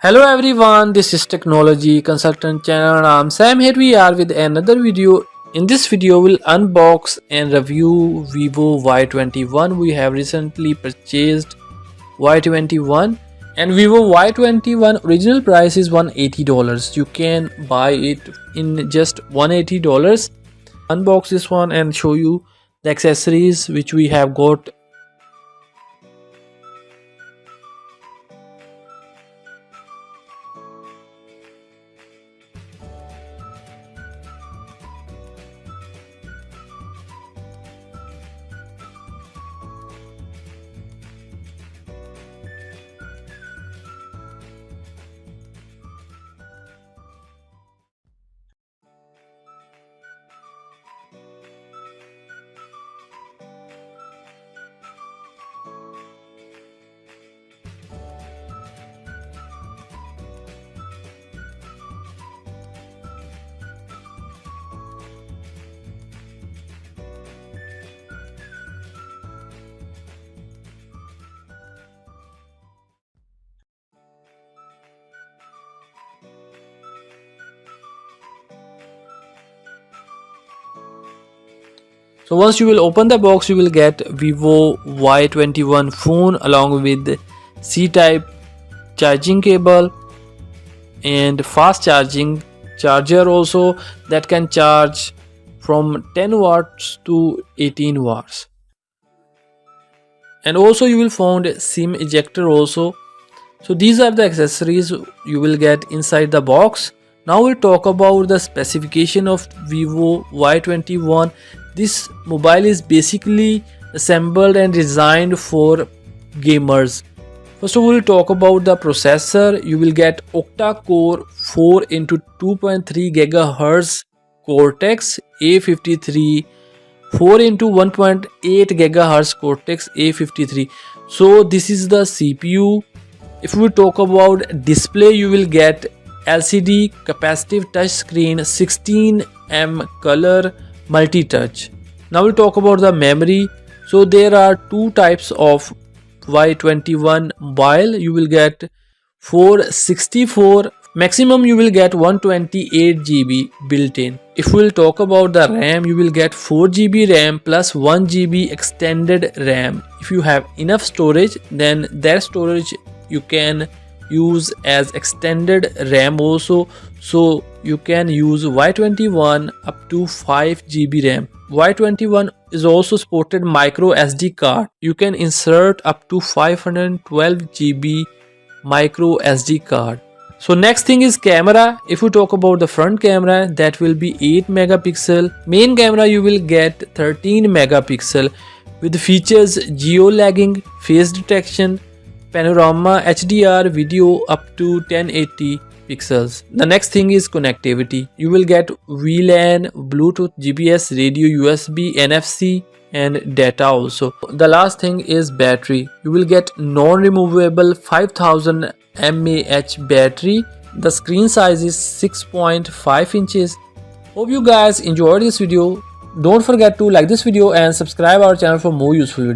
Hello everyone, this is Technology Consultant channel and I'm Sam. Here we are with another video. In this video we'll unbox and review Vivo Y21. We have recently purchased Y21 and Vivo Y21 original price is $180. You can buy it in just $180. Unbox this one and show you the accessories which we have got. So once you will open the box, you will get Vivo Y21 phone along with C-type charging cable and fast charging charger also that can charge from 10 watts to 18 watts. And also you will find SIM ejector also. So these are the accessories you will get inside the box. Now we'll talk about the specification of Vivo Y21. This mobile is basically assembled and designed for gamers. First of all, we'll talk about the processor. You will get octa-core 4 into 2.3 GHz Cortex A53, 4 into 1.8 GHz Cortex A53. So this is the CPU. If we talk about display, you will get LCD capacitive touchscreen 16mm color multi-touch. Now we'll talk about the memory. So there are two types of Y21 mobile. You will get 464, maximum you will get 128 GB built-in. If we'll talk about the RAM, you will get 4 GB RAM plus 1 GB extended RAM. If you have enough storage, then that storage you can use as extended RAM also. So you can use Y21 up to 5 GB RAM. Y21 is also supported micro SD card. You can insert up to 512 GB micro SD card. So next thing is camera. If you talk about the front camera, that will be 8 megapixel. Main camera you will get 13 megapixel with features geo-lagging, face detection, panorama, HDR video up to 1080 pixels. The next thing is connectivity. You will get VLAN, Bluetooth, GPS, radio, USB, NFC and data also. The last thing is battery. You will get non-removable 5000 mAh battery. The screen size is 6.5 inches. Hope you guys enjoyed this video. Don't forget to like this video and subscribe our channel for more useful videos.